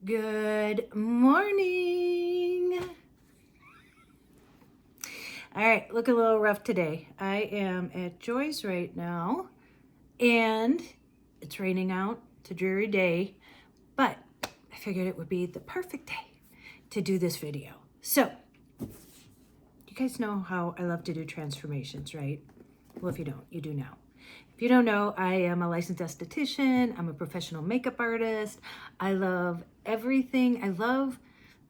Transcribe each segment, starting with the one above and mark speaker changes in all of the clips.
Speaker 1: Good morning. All right, look a little rough today. I am at Joy's right now and it's raining out. It's a dreary day, but I figured it would be the perfect day to do this video. So, you guys know how I love to do transformations, right? Well, if you don't, you do now. If you don't know, I am a licensed esthetician. I'm a professional makeup artist. I love everything. I love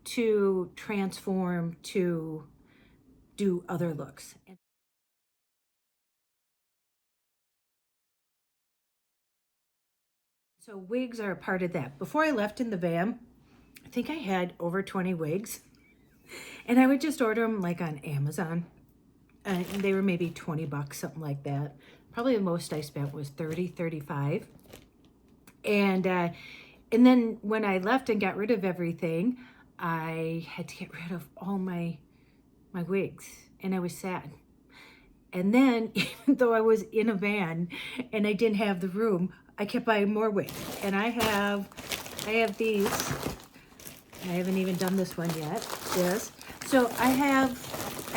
Speaker 1: to transform, to do other looks. So wigs are a part of that. Before I left in the van, I think I had over 20 wigs. And I would just order them like on Amazon. And they were maybe 20 bucks, something like that. Probably the most I spent was 30, 35. And then when I left and got rid of everything, I had to get rid of all my wigs, and I was sad. And then, even though I was in a van and I didn't have the room, I kept buying more wigs. And I have these. I haven't even done this one yet. This. So I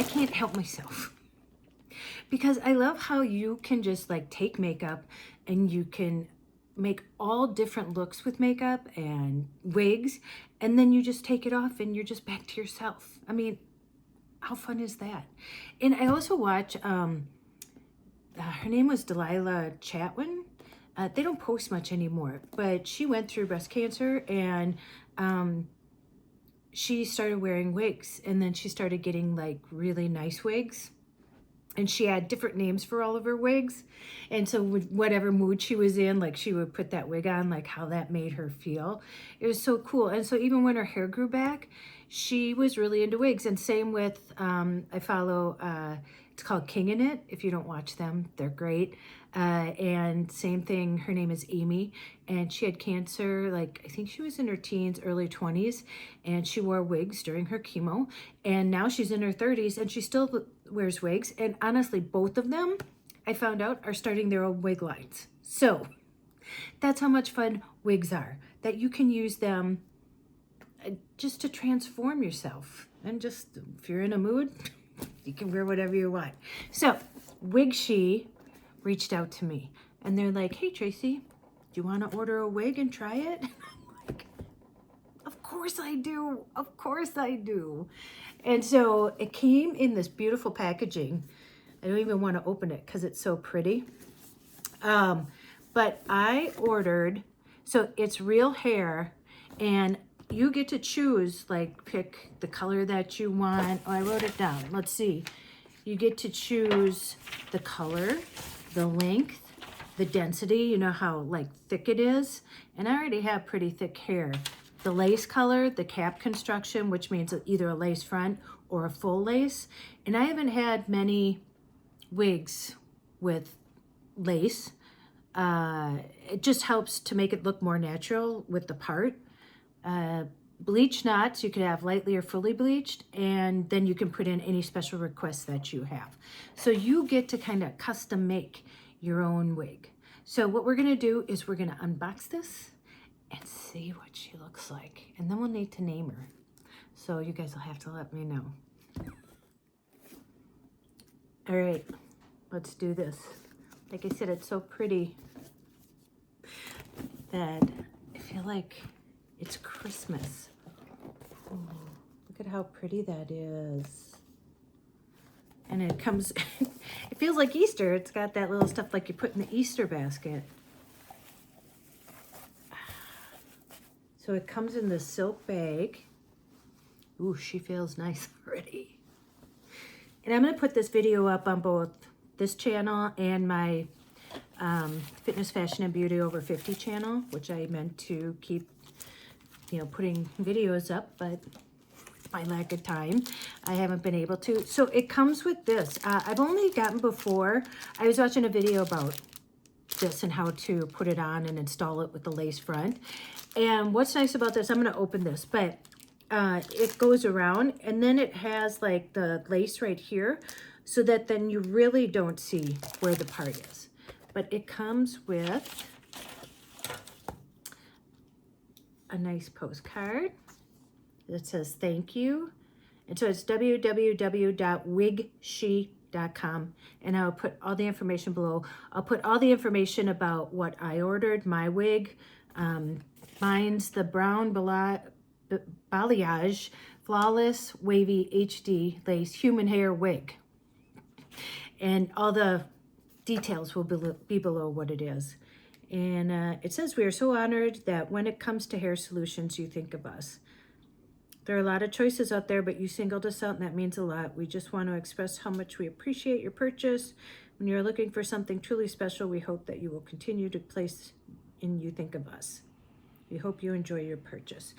Speaker 1: can't help myself. Because I love how you can just like take makeup and you can make all different looks with makeup and wigs, and then you just take it off and you're just back to yourself. I mean, how fun is that? And I also watch, her name was Delilah Chatwin. They don't post much anymore, but she went through breast cancer and she started wearing wigs, and then she started getting like really nice wigs. And she had different names for all of her wigs. And so with whatever mood she was in, like she would put that wig on, like how that made her feel. It was so cool. And so even when her hair grew back, she was really into wigs. And same with, I follow, it's called King in It. If you don't watch them, they're great. And same thing, her name is Amy. And she had cancer, like I think she was in her teens, early 20s. And she wore wigs during her chemo. And now she's in her 30s and she still wears wigs. And honestly, both of them, I found out, are starting their own wig lines. So that's how much fun wigs are, that you can use them just to transform yourself. And just, if you're in a mood, you can wear whatever you want. So Wigshee reached out to me and they're like, hey Tracy, do you want to order a wig and try it? I'm like, of course I do. Of course I do. And so it came in this beautiful packaging. I don't even want to open it because it's so pretty. But I ordered, so it's real hair, and you get to choose, like pick the color that you want. Oh, I wrote it down. Let's see. You get to choose the color, the length, the density, you know how like thick it is. And I already have pretty thick hair. The lace color, the cap construction, which means either a lace front or a full lace. And I haven't had many wigs with lace. It just helps to make it look more natural with the part. Bleach knots, you could have lightly or fully bleached, and then you can put in any special requests that you have. So you get to kind of custom make your own wig. So what we're going to do is we're going to unbox this and see what she looks like. And then we'll need to name her. So you guys will have to let me know. All right, let's do this. Like I said, it's so pretty that I feel like it's Christmas. Oh, look at how pretty that is. And it comes, it feels like Easter. It's got that little stuff like you put in the Easter basket. So it comes in this silk bag. Ooh, she feels nice already. And I'm going to put this video up on both this channel and my Fitness, Fashion, and Beauty Over 50 channel, which I meant to keep, you know, putting videos up, but by lack of time, I haven't been able to. So it comes with this. I've only gotten before. I was watching a video about this and how to put it on and install it with the lace front. And what's nice about this, I'm going to open this, but it goes around and then it has like the lace right here so that then you really don't see where the part is. But it comes with a nice postcard that says thank you. And so it's www.wigshee.com, and I'll put all the information below. I'll put all the information about what I ordered, my wig. Mine's the brown balayage flawless wavy HD lace human hair wig, and all the details will be below what it is. And it says, we are so honored that when it comes to hair solutions, you think of us. There are a lot of choices out there, but you singled us out, and that means a lot. We just want to express how much we appreciate your purchase. When you're looking for something truly special, we hope that you will continue to place in you think of us. We hope you enjoy your purchase.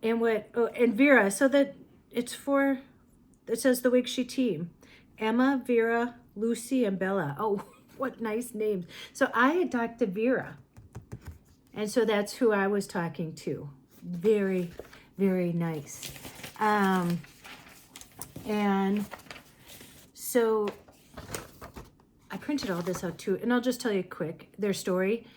Speaker 1: And and Vera, so that it says the Wigshee team. Emma, Vera, Lucy, and Bella. Oh, what nice names. So I had talked to Vera, and so that's who I was talking to. Very, very nice. And so I printed all this out too, and I'll just tell you quick their story.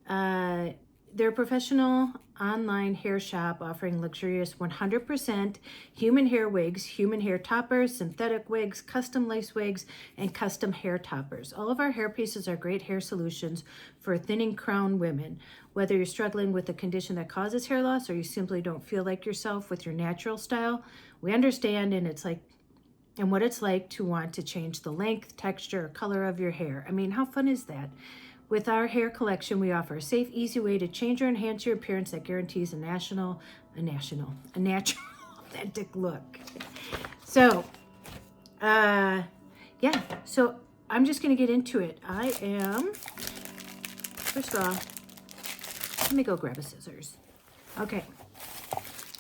Speaker 1: They're a professional online hair shop offering luxurious 100% human hair wigs, human hair toppers, synthetic wigs, custom lace wigs, and custom hair toppers. All of our hair pieces are great hair solutions for thinning crown women. Whether you're struggling with a condition that causes hair loss or you simply don't feel like yourself with your natural style, we understand, and what it's like to want to change the length, texture, or color of your hair. I mean, how fun is that? With our hair collection, we offer a safe, easy way to change or enhance your appearance that guarantees a natural, authentic look. So, yeah, so I'm just going to get into it. First of all, let me go grab a scissors. Okay,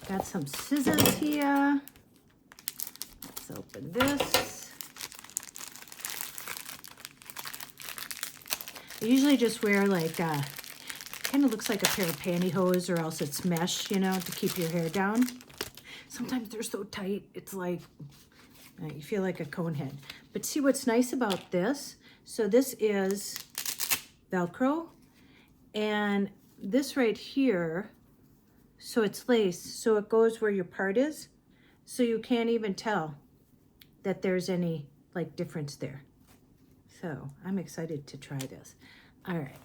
Speaker 1: got some scissors here. Let's open this. I usually just wear like, kind of looks like a pair of pantyhose, or else it's mesh, you know, to keep your hair down. Sometimes they're so tight, it's like, you feel like a cone head. But see what's nice about this? So this is Velcro, and this right here, so it's lace, so it goes where your part is, so you can't even tell that there's any like difference there. So I'm excited to try this. All right,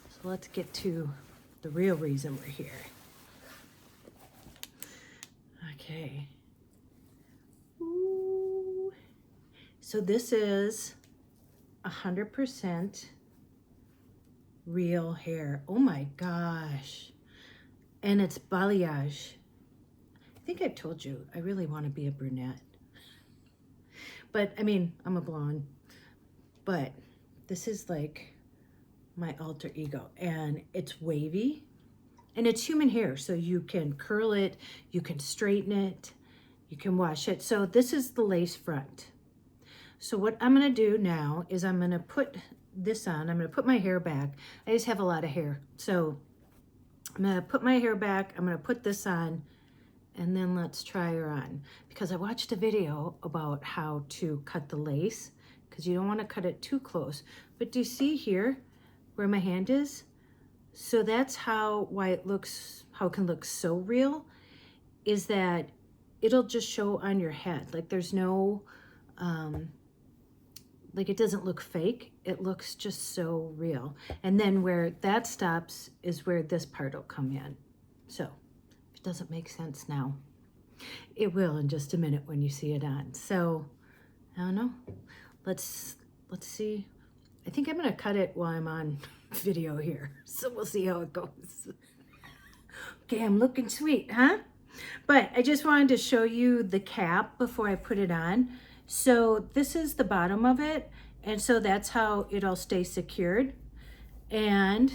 Speaker 1: so let's get to the real reason we're here. Okay. Ooh. So this is 100% real hair. Oh my gosh. And it's balayage. I think I told you, I really want to be a brunette. But I mean, I'm a blonde. But this is like my alter ego, and it's wavy, and it's human hair, so you can curl it, you can straighten it, you can wash it. So this is the lace front. So what I'm going to do now is I'm going to put this on. I'm going to put my hair back. I just have a lot of hair, so I'm going to put my hair back. I'm going to put this on, and then let's try her on, because I watched a video about how to cut the lace, because you don't want to cut it too close. But do you see here where my hand is? So that's why it looks, how it can look so real, is that it'll just show on your head. Like there's no, like it doesn't look fake. It looks just so real. And then where that stops is where this part will come in. So if it doesn't make sense now, it will in just a minute when you see it on. So I don't know. Let's see. I think I'm gonna cut it while I'm on video here. So we'll see how it goes. Okay, I'm looking sweet, huh? But I just wanted to show you the cap before I put it on. So this is the bottom of it. And so that's how it'll stay secured. And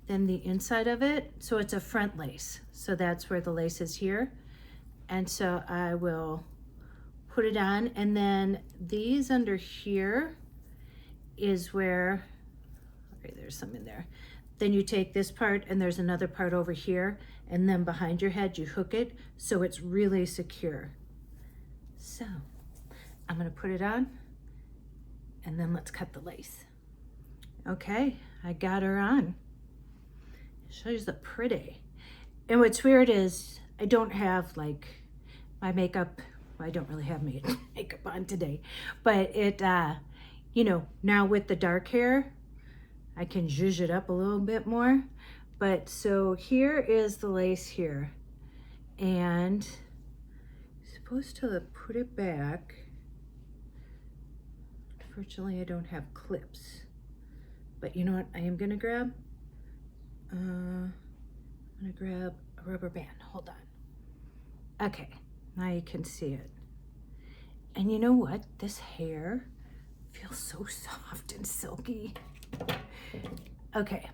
Speaker 1: then the inside of it, so it's a front lace. So that's where the lace is here. And so I will put it on, and then these under here is where, okay, there's some in there. Then you take this part, and there's another part over here, and then behind your head you hook it so it's really secure. So I'm gonna put it on, and then let's cut the lace. Okay, I got her on. She's the pretty. And what's weird is I don't have like my makeup. Well, I don't really have makeup on today, but it, you know, now with the dark hair, I can zhuzh it up a little bit more. But so here is the lace here, and I'm supposed to put it back. Unfortunately, I don't have clips, but you know what I am gonna grab? I'm gonna grab a rubber band. Hold on. Okay, now you can see it. And you know what? This hair feels so soft and silky. Okay,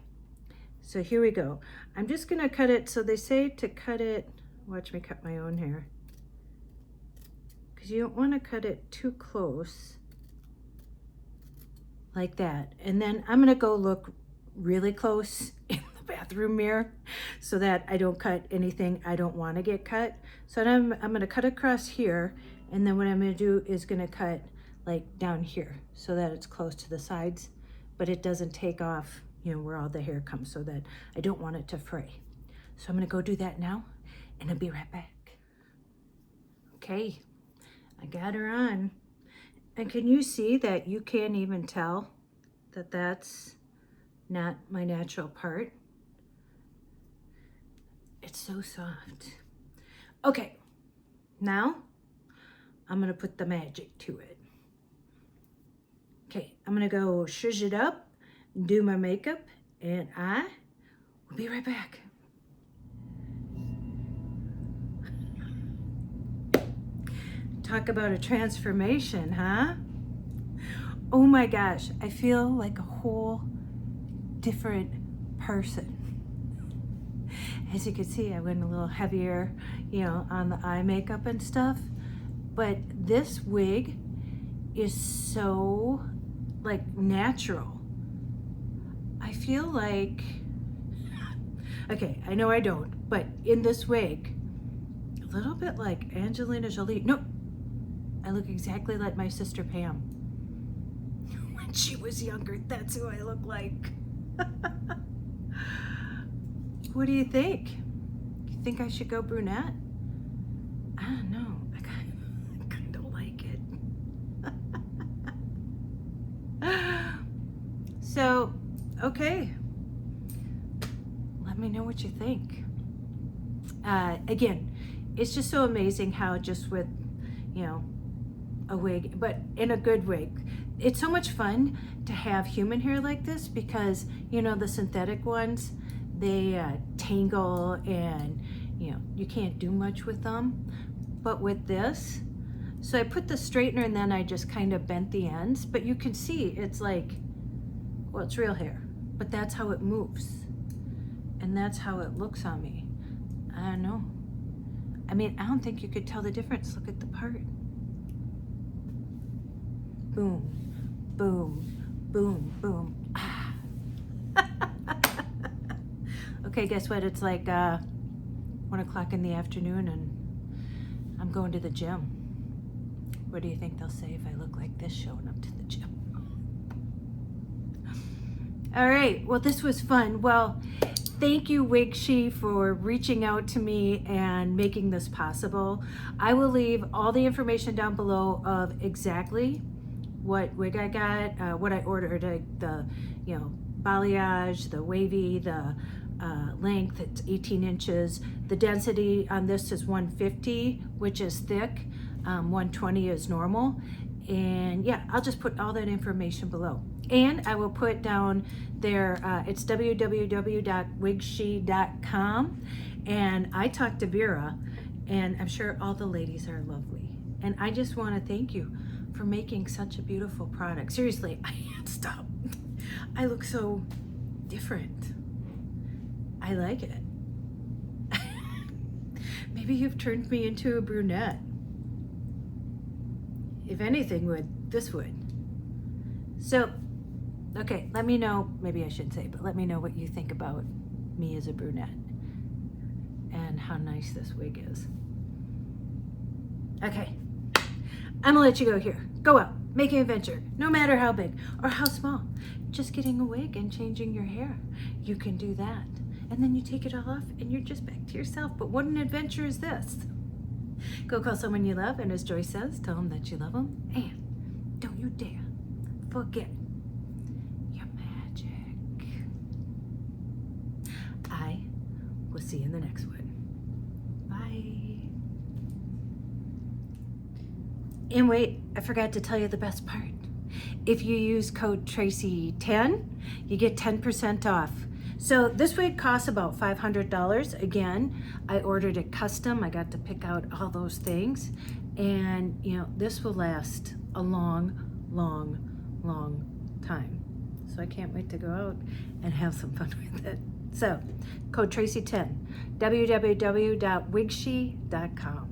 Speaker 1: so here we go. I'm just gonna cut it. So they say to cut it, watch me cut my own hair, because you don't want to cut it too close like that. And then I'm gonna go look really close in the bathroom mirror so that I don't cut anything I don't want to get cut. So I'm gonna cut across here, and then what I'm gonna do is gonna cut like down here so that it's close to the sides, but it doesn't take off, you know, where all the hair comes, so that I don't want it to fray. So I'm gonna go do that now, and I'll be right back. Okay, I got her on. And can you see that you can't even tell that that's not my natural part? It's so soft. Okay, now I'm gonna put the magic to it. Okay, I'm gonna go zhuzh it up, do my makeup, and I will be right back. Talk about a transformation, huh? Oh my gosh, I feel like a whole different person. As you can see, I went a little heavier, you know, on the eye makeup and stuff, but this wig is so like natural. I feel like, okay, I know I don't, but in this wig, a little bit like Angelina Jolie. No, I look exactly like my sister Pam. When she was younger, that's who I look like. What do you think? You think I should go brunette? I don't know. I kind of like it. So, okay. Let me know what you think. Again, it's just so amazing how just with, you know, a wig, but in a good wig, it's so much fun to have human hair like this, because you know the synthetic ones, they tangle, and you know you can't do much with them. But with this, so I put the straightener and then I just kind of bent the ends, but you can see it's like, well, it's real hair, but that's how it moves, and that's how it looks on me. I don't know. I mean, I don't think you could tell the difference. Look at the part. Boom, boom, boom, boom. Ah. Okay, guess what? It's like 1 o'clock in the afternoon, and I'm going to the gym. What do you think they'll say if I look like this showing up to the gym? All right, well, this was fun. Well, thank you, Wigshee, for reaching out to me and making this possible. I will leave all the information down below of exactly what wig I got, what I ordered, the, you know, balayage, the wavy, the length, it's 18 inches. The density on this is 150, which is thick. 120 is normal. And yeah, I'll just put all that information below. And I will put down their, it's www.wigshee.com. And I talked to Vera, and I'm sure all the ladies are lovely. And I just want to thank you for making such a beautiful product. Seriously, I can't stop. I look so different. I like it. Maybe you've turned me into a brunette. If anything this would. So, okay, let me know, maybe I should say, but let me know what you think about me as a brunette and how nice this wig is. Okay, I'm gonna let you go here. Go out, make an adventure, no matter how big or how small. Just getting a wig and changing your hair. You can do that. and then you take it all off and you're just back to yourself. But what an adventure is this? Go call someone you love, and as Joyce says, tell them that you love them, and don't you dare forget your magic. I will see you in the next one. Bye. And wait, I forgot to tell you the best part. If you use code Tracey10, you get 10% off. So this wig costs about $500. Again, I ordered it custom. I got to pick out all those things. And you know, this will last a long, long, long time. So I can't wait to go out and have some fun with it. So, code Tracey10, www.wigshee.com.